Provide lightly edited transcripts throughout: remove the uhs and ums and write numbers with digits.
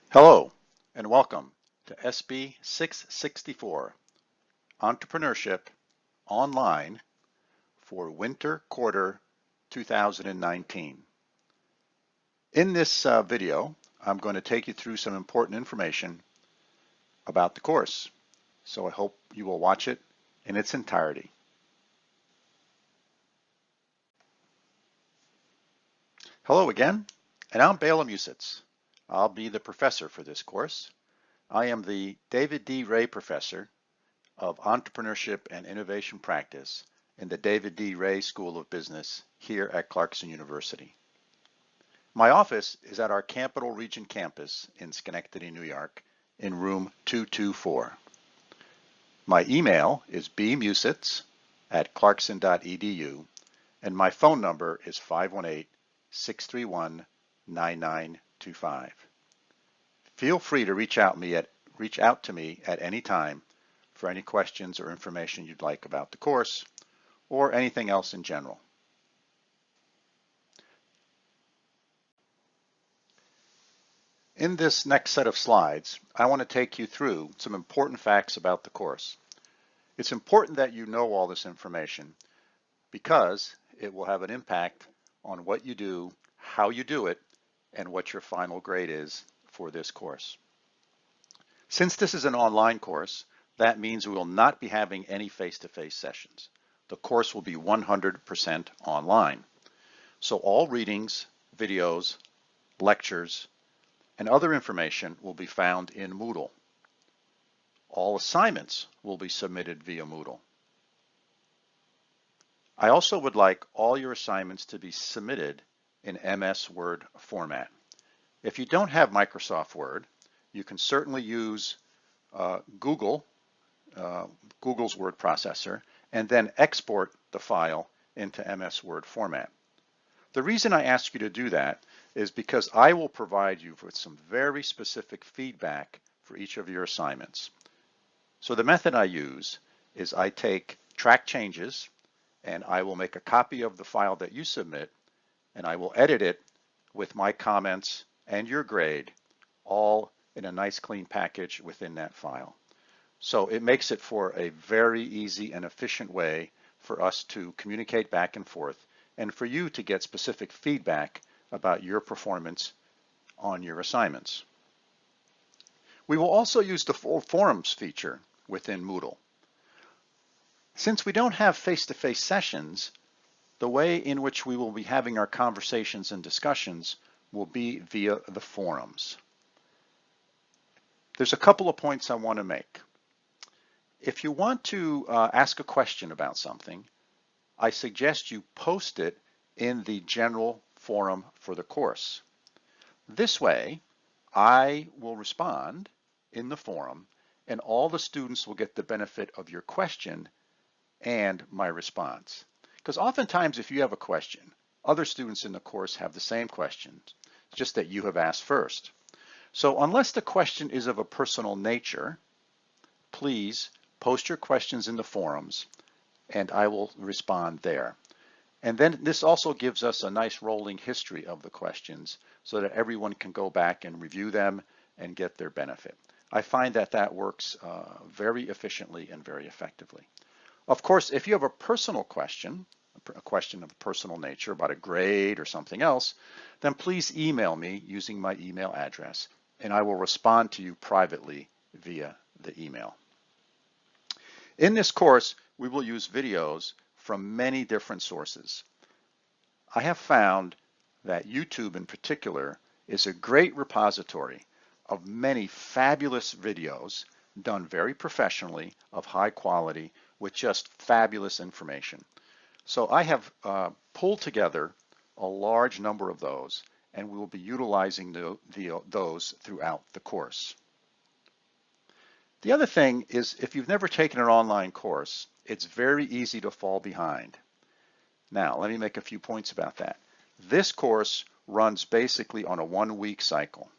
Hello and welcome to SB 664, Entrepreneurship Online for Winter Quarter 2019. In this video, I'm going to take you through some important information about the course, so I hope you will watch it in its entirety. Hello again, and I'm Bela Musitz. I'll be the professor for this course. I am the David D. Ray Professor of Entrepreneurship and Innovation Practice in the David D. Ray School of Business here at Clarkson University. My office is at our Capital Region campus in Schenectady, New York, in room 224. My email is bmusitz@clarkson.edu, and my phone number is 518-631-9925. Feel free to reach out to me at any time for any questions or information you'd like about the course or anything else in general. In this next set of slides, I want to take you through some important facts about the course. It's important that you know all this information because it will have an impact on what you do, how you do it, and what your final grade is for this course. Since this is an online course, that means we will not be having any face-to-face sessions. The course will be 100% online. So all readings, videos, lectures, and other information will be found in Moodle. All assignments will be submitted via Moodle. I also would like all your assignments to be submitted in MS Word format. If you don't have Microsoft Word, you can certainly use Google's word processor and then export the file into MS Word format. The reason I ask you to do that is because I will provide you with some very specific feedback for each of your assignments. So the method I use is I take track changes and I will make a copy of the file that you submit and I will edit it with my comments and your grade all in a nice clean package within that file. So it makes it for a very easy and efficient way for us to communicate back and forth and for you to get specific feedback about your performance on your assignments. We will also use the forums feature within Moodle. Since we don't have face-to-face sessions, the way in which we will be having our conversations and discussions will be via the forums. There's a couple of points I want to make. If you want to ask a question about something, I suggest you post it in the general forum for the course. This way, I will respond in the forum and all the students will get the benefit of your question and my response. Because oftentimes if you have a question, other students in the course have the same questions, just that you have asked first. So unless the question is of a personal nature, please post your questions in the forums and I will respond there. And then this also gives us a nice rolling history of the questions so that everyone can go back and review them and get their benefit. I find that that works very efficiently and very effectively. Of course, if you have a personal question, a question of a personal nature about a grade or something else, then please email me using my email address and I will respond to you privately via the email. In this course, we will use videos from many different sources. I have found that YouTube in particular is a great repository of many fabulous videos done very professionally, of high quality, with just fabulous information. So I have pulled together a large number of those and we will be utilizing those throughout the course. The other thing is, if you've never taken an online course, it's very easy to fall behind. Now, let me make a few points about that. This course runs basically on a 1-week cycle.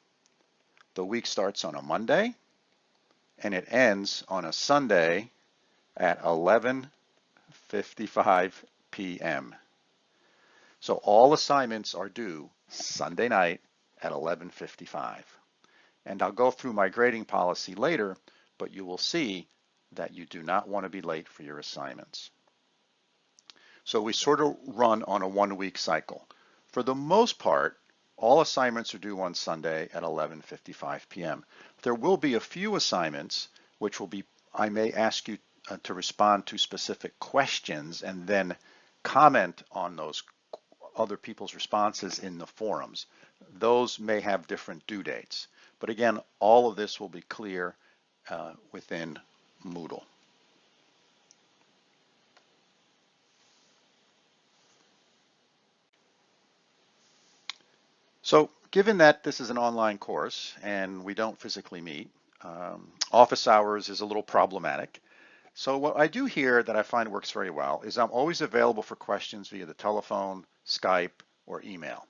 The week starts on a Monday and it ends on a Sunday at 11:55 p.m. So all assignments are due Sunday night at 11:55. And I'll go through my grading policy later, but you will see that you do not want to be late for your assignments. So we sort of run on a 1-week cycle. For the most part, all assignments are due on Sunday at 11:55 p.m. There will be a few assignments which will be, I may ask you to respond to specific questions and then comment on those other people's responses in the forums. Those may have different due dates. But again, all of this will be clear within Moodle. So given that this is an online course and we don't physically meet, office hours is a little problematic. So what I do here that I find works very well is I'm always available for questions via the telephone, Skype, or email.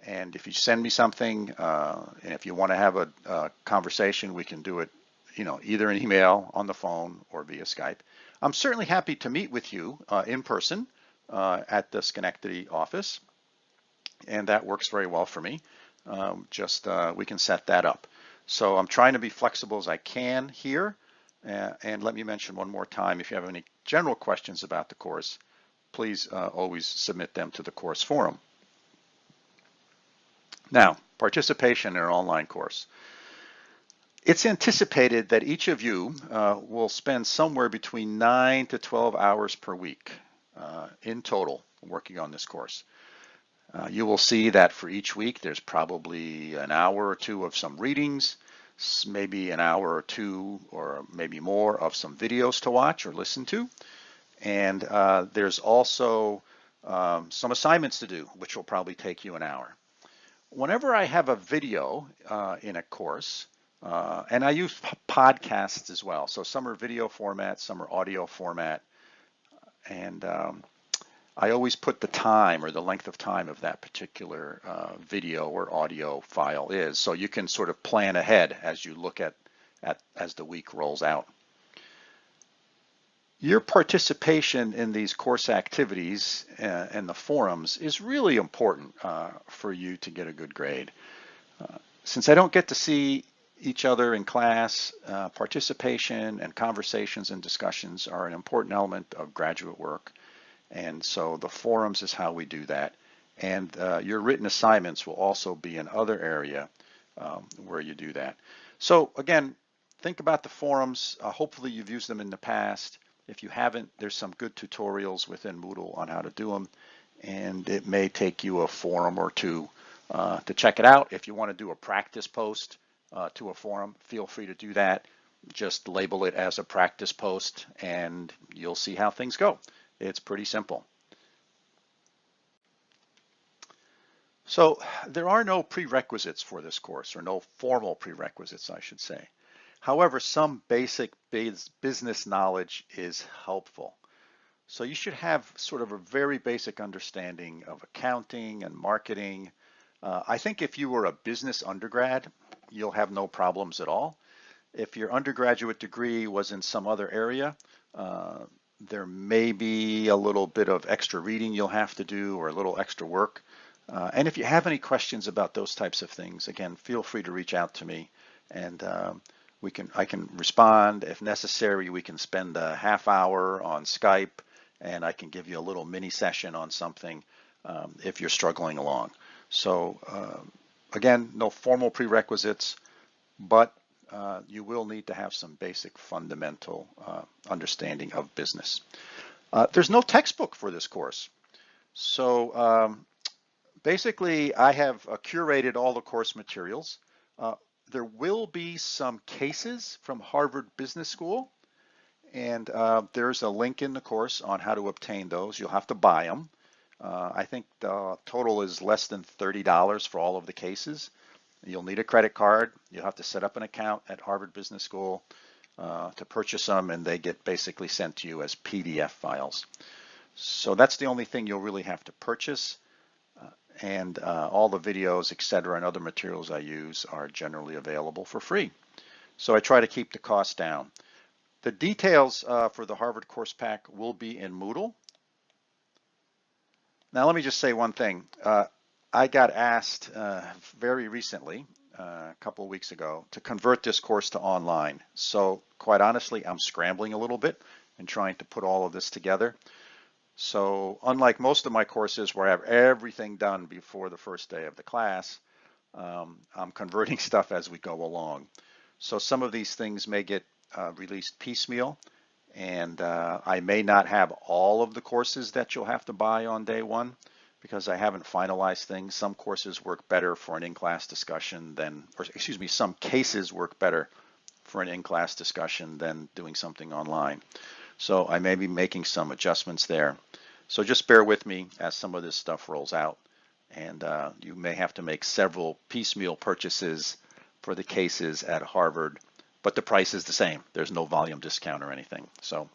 And if you send me something, and if you want to have a conversation, we can do it, either in email, on the phone, or via Skype. I'm certainly happy to meet with you in person at the Schenectady office, and that works very well for me. We can set that up. So I'm trying to be flexible as I can here. And let me mention one more time, if you have any general questions about the course, please always submit them to the course forum. Now, participation in an online course. It's anticipated that each of you will spend somewhere between 9 to 12 hours per week in total working on this course. You will see that for each week there's probably an hour or two of some readings, maybe an hour or two or maybe more of some videos to watch or listen to. And there's also some assignments to do, which will probably take you an hour. Whenever I have a video in a course, and I use podcasts as well, so some are video format, some are audio format, and I always put the time or the length of time of that particular video or audio file is, so you can sort of plan ahead as you look at as the week rolls out. Your participation in these course activities and the forums is really important for you to get a good grade. Since I don't get to see each other in class, participation and conversations and discussions are an important element of graduate work. And so the forums is how we do that. And your written assignments will also be another area where you do that. So again, think about the forums. Hopefully you've used them in the past. If you haven't, there's some good tutorials within Moodle on how to do them. And it may take you a forum or two to check it out. If you want to do a practice post to a forum, feel free to do that. Just label it as a practice post and you'll see how things go. It's pretty simple. So there are no prerequisites for this course, or no formal prerequisites, I should say. However, some basic business knowledge is helpful. So you should have sort of a very basic understanding of accounting and marketing. I think if you were a business undergrad, you'll have no problems at all. If your undergraduate degree was in some other area, there may be a little bit of extra reading you'll have to do or a little extra work. And if you have any questions about those types of things, again, feel free to reach out to me and I can respond. If necessary, we can spend a half hour on Skype and I can give you a little mini session on something if you're struggling along. So again, no formal prerequisites, but you will need to have some basic fundamental understanding of business. There's no textbook for this course. So basically, I have curated all the course materials. There will be some cases from Harvard Business School, and there's a link in the course on how to obtain those. You'll have to buy them. I think the total is less than $30 for all of the cases. You'll need a credit card. You'll have to set up an account at Harvard Business School to purchase them, and they get basically sent to you as PDF files. So that's the only thing you'll really have to purchase. And all the videos, etc., and other materials I use are generally available for free. So I try to keep the cost down. The details for the Harvard course pack will be in Moodle. Now let me just say one thing. I got asked very recently, a couple of weeks ago to convert this course to online. So quite honestly, I'm scrambling a little bit and trying to put all of this together. So unlike most of my courses where I have everything done before the first day of the class, I'm converting stuff as we go along. So some of these things may get released piecemeal, and I may not have all of the courses that you'll have to buy on day one because I haven't finalized things. Some courses work better for an in-class discussion than, or excuse me, some cases work better for an in-class discussion than doing something online. So I may be making some adjustments there. So just bear with me as some of this stuff rolls out. And you may have to make several piecemeal purchases for the cases at Harvard, but the price is the same. There's no volume discount or anything. So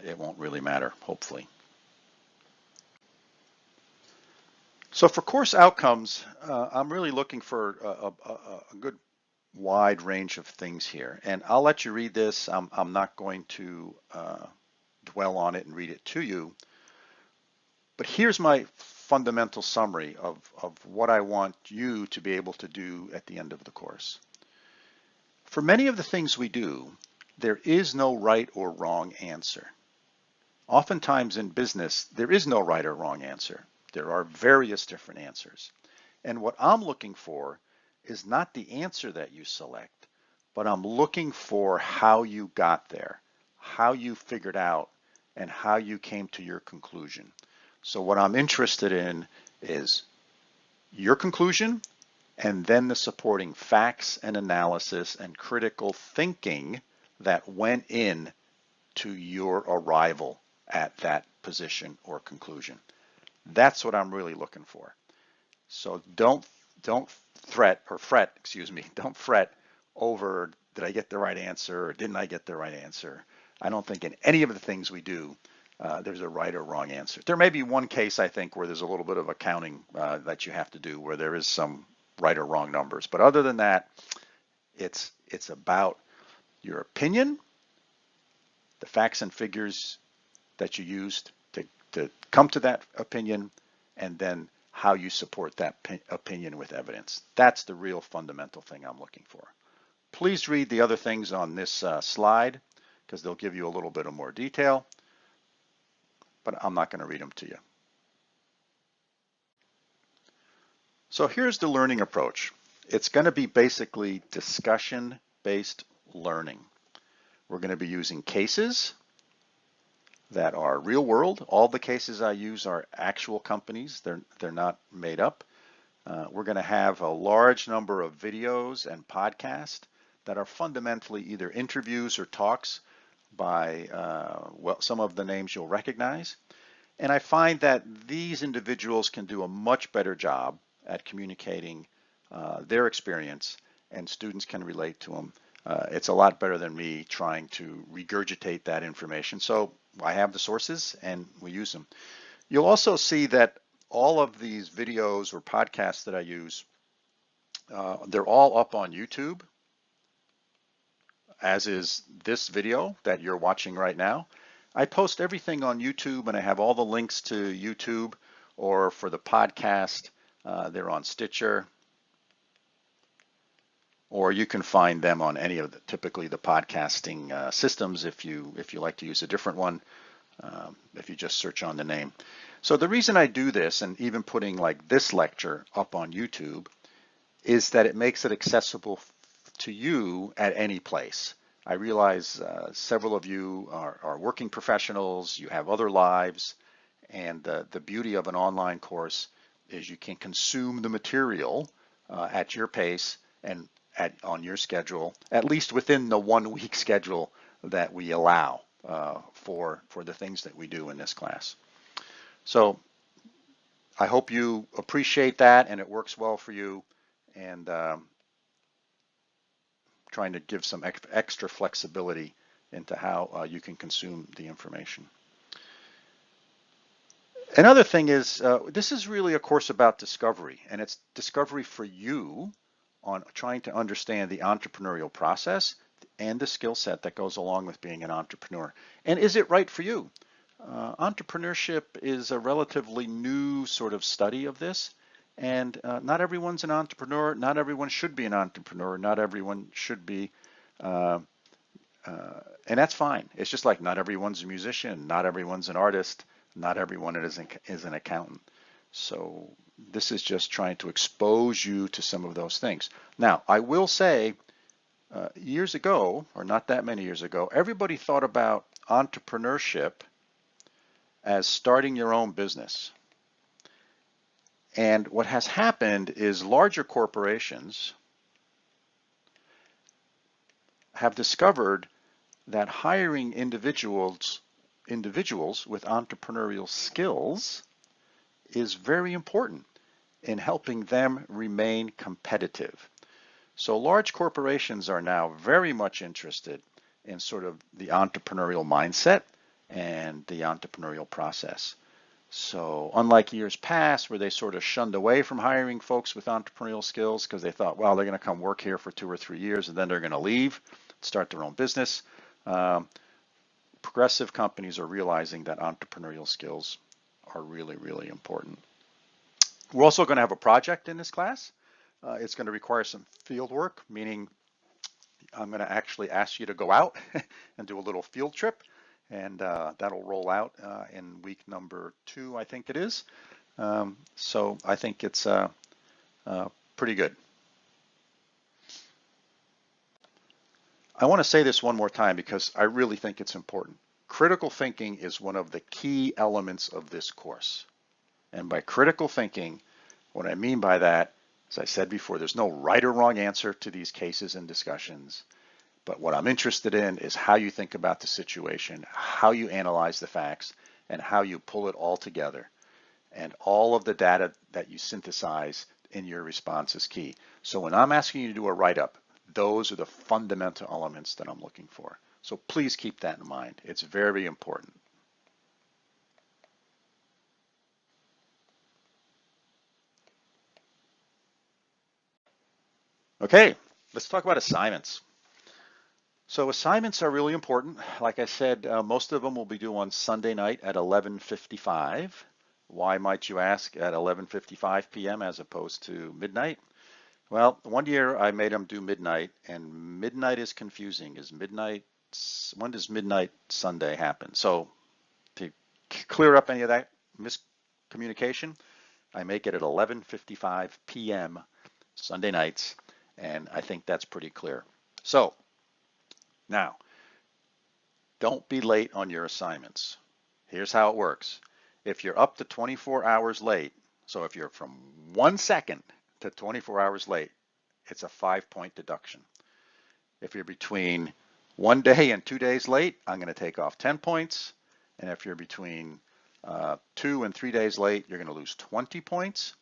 it won't really matter, hopefully. So for course outcomes, I'm really looking for a good wide range of things here. And I'll let you read this. I'm not going to dwell on it and read it to you. But here's my fundamental summary of what I want you to be able to do at the end of the course. For many of the things we do, there is no right or wrong answer. Oftentimes in business, there is no right or wrong answer. There are various different answers. And what I'm looking for is not the answer that you select, but I'm looking for how you got there, how you figured out, and how you came to your conclusion. So what I'm interested in is your conclusion and then the supporting facts and analysis and critical thinking that went in to your arrival at that position or conclusion. That's what I'm really looking for. So don't fret over did I get the right answer or didn't I get the right answer. I don't think in any of the things we do there's a right or wrong answer. There may be one case, I think, where there's a little bit of accounting that you have to do where there is some right or wrong numbers. But other than that, it's about your opinion, the facts and figures that you used to come to that opinion, and then how you support that opinion with evidence. That's the real fundamental thing I'm looking for. Please read the other things on this slide because they'll give you a little bit of more detail, but I'm not going to read them to you. So here's the learning approach. It's going to be basically discussion-based learning. We're going to be using cases that are real world. All the cases I use are actual companies. They're not made up. We're going to have a large number of videos and podcasts that are fundamentally either interviews or talks by some of the names you'll recognize. And I find that these individuals can do a much better job at communicating their experience, and students can relate to them. It's a lot better than me trying to regurgitate that information. So I have the sources and we use them. You'll also see that all of these videos or podcasts that I use, they're all up on YouTube, as is this video that you're watching right now. I post everything on YouTube and I have all the links to YouTube, or for the podcast, they're on Stitcher, or you can find them on any of the, typically the podcasting systems if you like to use a different one, if you just search on the name. So the reason I do this, and even putting like this lecture up on YouTube, is that it makes it accessible to you at any place. I realize several of you are working professionals, you have other lives, and the beauty of an online course is you can consume the material at your pace and on your schedule, at least within the 1 week schedule that we allow for the things that we do in this class. So I hope you appreciate that and it works well for you, and trying to give some extra flexibility into how you can consume the information. Another thing is, this is really a course about discovery, and it's discovery for you on trying to understand the entrepreneurial process and the skill set that goes along with being an entrepreneur. And is it right for you? Entrepreneurship is a relatively new sort of study of this, And not everyone's an entrepreneur. Not everyone should be an entrepreneur. Not everyone should be, uh, and that's fine. It's just like not everyone's a musician. Not everyone's an artist. Not everyone is an accountant. So this is just trying to expose you to some of those things. Now, I will say, years ago, or not that many years ago, everybody thought about entrepreneurship as starting your own business. And what has happened is larger corporations have discovered that hiring individuals with entrepreneurial skills is very important in helping them remain competitive. So large corporations are now very much interested in sort of the entrepreneurial mindset and the entrepreneurial process. So unlike years past where they sort of shunned away from hiring folks with entrepreneurial skills because they thought, well, they're going to come work here for 2 or 3 years and then they're going to leave, start their own business. Progressive companies are realizing that entrepreneurial skills are really, really important. We're also going to have a project in this class. It's going to require some field work, meaning I'm going to actually ask you to go out and do a little field trip, and that'll roll out in week number 2, I think it is. So I think it's pretty good. I want to say this one more time because I really think it's important. Critical thinking is one of the key elements of this course. And by critical thinking, what I mean by that, as I said before, there's no right or wrong answer to these cases and discussions. But what I'm interested in is how you think about the situation, how you analyze the facts, and how you pull it all together. And all of the data that you synthesize in your response is key. So when I'm asking you to do a write-up, those are the fundamental elements that I'm looking for. So please keep that in mind. It's very important. Okay, let's talk about assignments. So assignments are really important. Like I said, most of them will be due on Sunday night at 11:55. Why might you ask at 11:55 p.m. as opposed to midnight? Well, one year I made them do midnight, and midnight is confusing. When does midnight Sunday happen? So to clear up any of that miscommunication, I make it at 11:55 p.m. Sunday nights, and I think that's pretty clear. So now, don't be late on your assignments. Here's how it works. If you're up to 24 hours late, so if you're from 1 second to 24 hours late, it's a 5-point deduction. If you're between 1 day and 2 days late, I'm going to take off 10 points. And if you're between 2 and 3 days late, you're going to lose 20 points.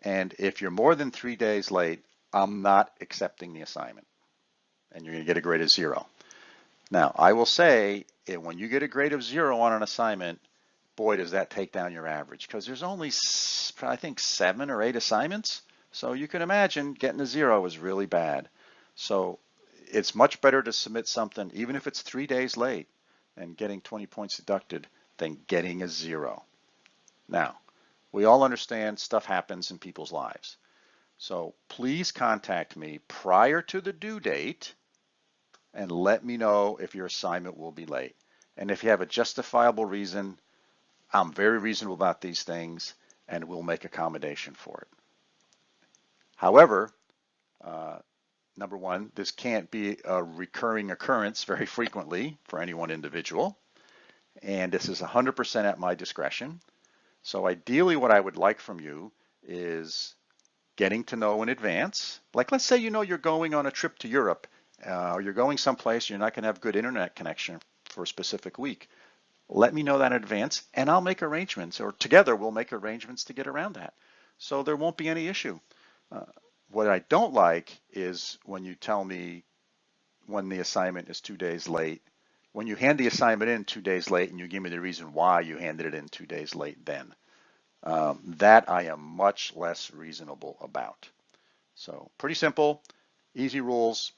And if you're more than 3 days late, I'm not accepting the assignment. And you're going to get a grade of 0. Now, I will say, when you get a grade of 0 on an assignment, boy, does that take down your average, because there's only, I think, 7 or 8 assignments. So you can imagine getting a 0 is really bad. So it's much better to submit something, even if it's 3 days late, and getting 20 points deducted than getting a 0. Now, we all understand stuff happens in people's lives. So please contact me prior to the due date and let me know if your assignment will be late. And if you have a justifiable reason, I'm very reasonable about these things, and we'll make accommodation for it. However, number one, this can't be a recurring occurrence very frequently for any one individual, and this is 100% at my discretion. So ideally what I would like from you is getting to know in advance. Like, let's say you know you're going on a trip to Europe, or you're going someplace you're not going to have good internet connection for a specific week. Let me know that in advance, and I'll make arrangements, or together we'll make arrangements to get around that. So there won't be any issue. What I don't like is when you tell me when the assignment is 2 days late, when you hand the assignment in 2 days late and you give me the reason why you handed it in 2 days late then. That I am much less reasonable about. So pretty simple, easy rules.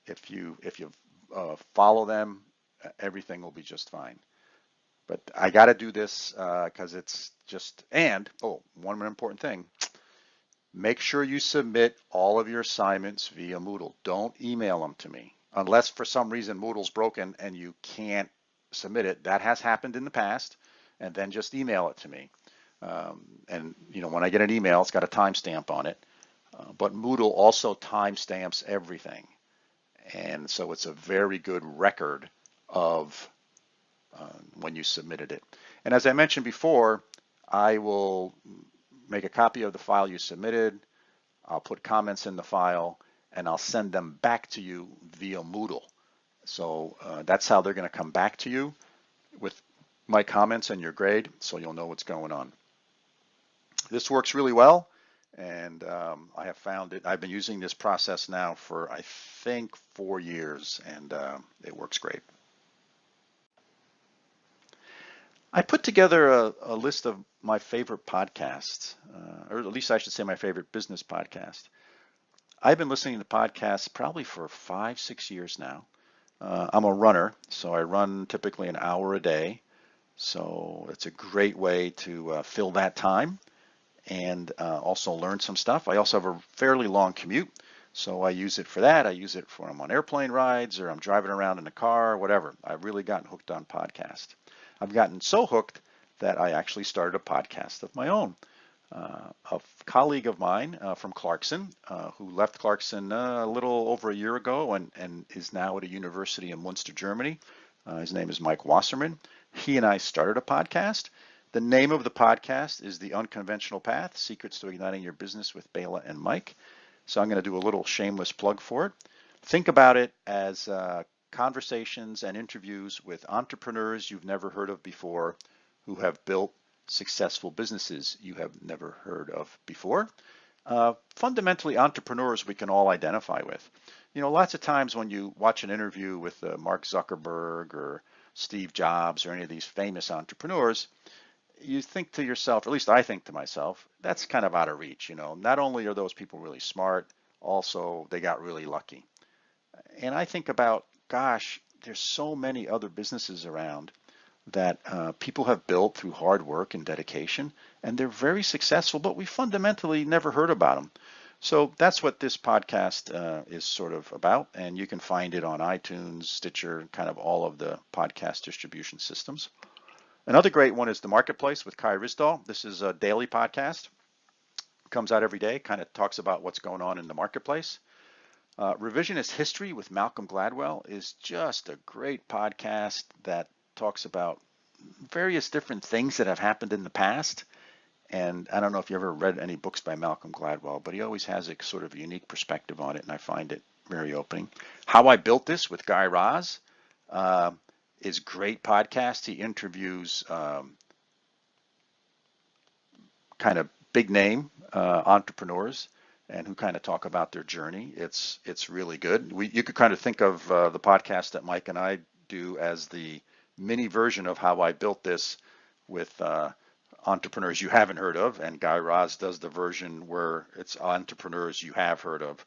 If you follow them, everything will be just fine. But I got to do this because it's just, and, oh, one more important thing. Make sure you submit all of your assignments via Moodle. Don't email them to me unless for some reason Moodle's broken and you can't submit it. That has happened in the past, and then just email it to me. And when I get an email, it's got a timestamp on it. But Moodle also timestamps everything, and so it's a very good record of when you submitted it. And as I mentioned before, I will make a copy of the file you submitted. I'll put comments in the file, and I'll send them back to you via Moodle. So that's how they're going to come back to you, with my comments and your grade, so you'll know what's going on. This works really well, and I have found it. I've been using this process now for, I think, 4 years, and it works great. I put together a list of my favorite podcasts, or at least I should say my favorite business podcast. I've been listening to podcasts probably for 5, 6 years now. I'm a runner, so I run typically an hour a day. So it's a great way to fill that time and also learn some stuff. I also have a fairly long commute, so I use it for that. I use it for when I'm on airplane rides or I'm driving around in a car, whatever. I've really gotten hooked on podcasts. I've gotten so hooked that I actually started a podcast of my own. A colleague of mine from Clarkson, who left Clarkson a little over a year ago and is now at a university in Munster, Germany. His name is Mike Wasserman. He and I started a podcast. The name of the podcast is The Unconventional Path, Secrets to Igniting Your Business with Bela and Mike. So I'm going to do a little shameless plug for it. Think about it as conversations and interviews with entrepreneurs you've never heard of before who have built successful businesses you have never heard of before. Fundamentally, entrepreneurs we can all identify with. Lots of times when you watch an interview with Mark Zuckerberg or Steve Jobs or any of these famous entrepreneurs, you think to yourself, or at least I think to myself, that's kind of out of reach. Not only are those people really smart, also they got really lucky. And I think about, gosh, there's so many other businesses around that people have built through hard work and dedication, and they're very successful, but we fundamentally never heard about them. So that's what this podcast is sort of about, and you can find it on iTunes, Stitcher, kind of all of the podcast distribution systems. Another great one is The Marketplace with Kai Risdahl. This is a daily podcast. Comes out every day, kind of talks about what's going on in the marketplace. Revisionist History with Malcolm Gladwell is just a great podcast that talks about various different things that have happened in the past. And I don't know if you ever read any books by Malcolm Gladwell, but he always has a sort of unique perspective on it, and I find it very opening. How I Built This with Guy Raz is a great podcast. He interviews kind of big name entrepreneurs and who kind of talk about their journey. It's really good. You could kind of think of the podcast that Mike and I do as the mini version of How I Built This with entrepreneurs you haven't heard of, and Guy Raz does the version where it's entrepreneurs you have heard of.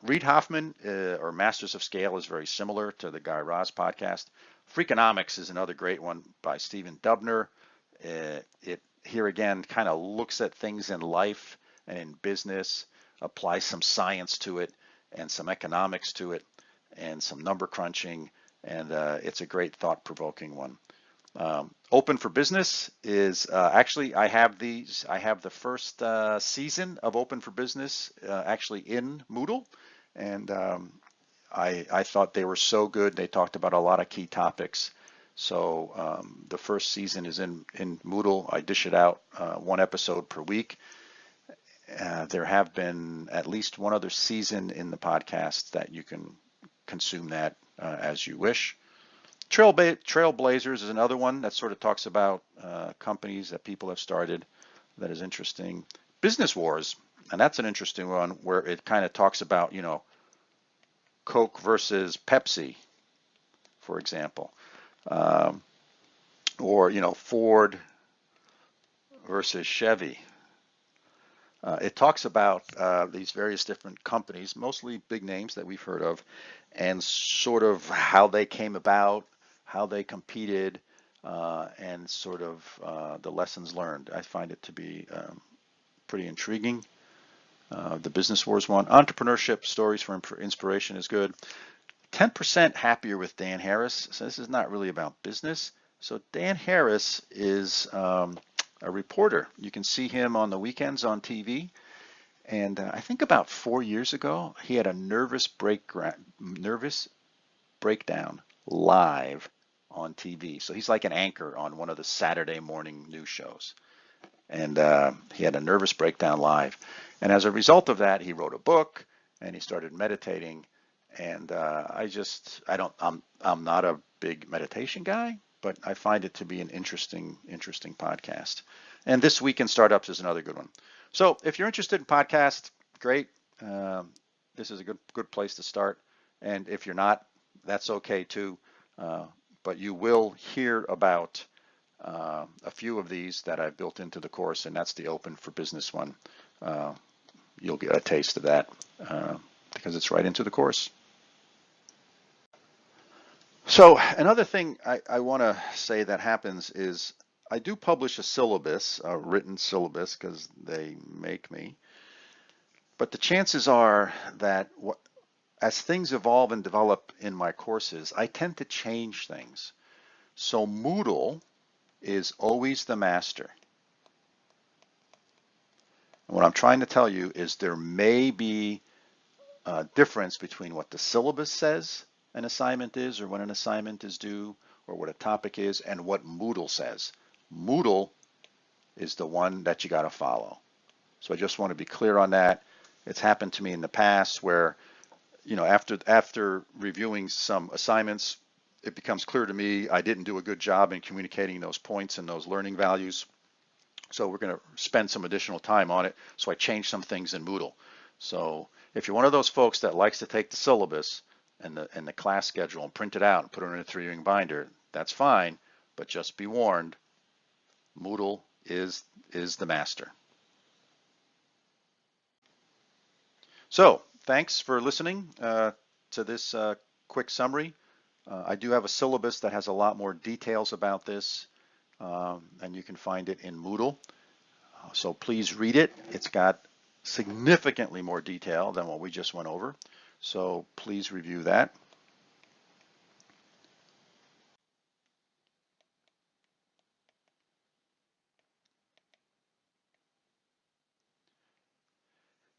Reid Hoffman or Masters of Scale is very similar to the Guy Raz podcast. Freakonomics is another great one by Stephen Dubner. It here again kind of looks at things in life and in business, applies some science to it and some economics to it and some number crunching, and it's a great thought-provoking one. Open for Business is actually I have the first season of Open for Business actually in Moodle, and I thought they were so good. They talked about a lot of key topics. So the first season is in Moodle. I dish it out 1 episode per week. There have been at least one other season in the podcast that you can consume that as you wish. Trailblazers is another one that sort of talks about companies that people have started that is interesting. Business Wars, and that's an interesting one where it kind of talks about, Coke versus Pepsi, for example, or, Ford versus Chevy. It talks about these various different companies, mostly big names that we've heard of, and sort of how they came about, how they competed, and sort of the lessons learned. I find it to be pretty intriguing. The Business Wars one. Entrepreneurship Stories for Inspiration is good. 10% Happier with Dan Harris. So this is not really about business. So Dan Harris is a reporter. You can see him on the weekends on TV. And I think about 4 years ago, he had a nervous breakdown live on TV. So he's like an anchor on one of the Saturday morning news shows. And he had a nervous breakdown live. And as a result of that, he wrote a book and he started meditating. And I'm not a big meditation guy, but I find it to be an interesting podcast. And This Week in Startups is another good one. So if you're interested in podcasts, great. This is a good place to start. And if you're not, that's okay too. But you will hear about a few of these that I've built into the course, and that's the Open for Business one. You'll get a taste of that because it's right into the course. So another thing I want to say that happens is I do publish a syllabus, a written syllabus, because they make me. But the chances are that as things evolve and develop in my courses, I tend to change things. So Moodle is always the master. And what I'm trying to tell you is there may be a difference between what the syllabus says an assignment is, or when an assignment is due, or what a topic is, and what Moodle says. Moodle is the one that you got to follow. So I just want to be clear on that. It's happened to me in the past where, after reviewing some assignments, it becomes clear to me I didn't do a good job in communicating those points and those learning values. So we're going to spend some additional time on it. So I changed some things in Moodle. So if you're one of those folks that likes to take the syllabus and the class schedule and print it out and put it in a 3-ring binder, that's fine. But just be warned, Moodle is the master. So thanks for listening to this quick summary. I do have a syllabus that has a lot more details about this, and you can find it in Moodle. So please read it. It's got significantly more detail than what we just went over. So please review that.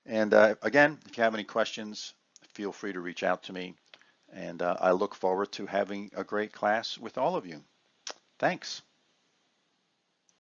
And again, if you have any questions, feel free to reach out to me. And I look forward to having a great class with all of you. Thanks.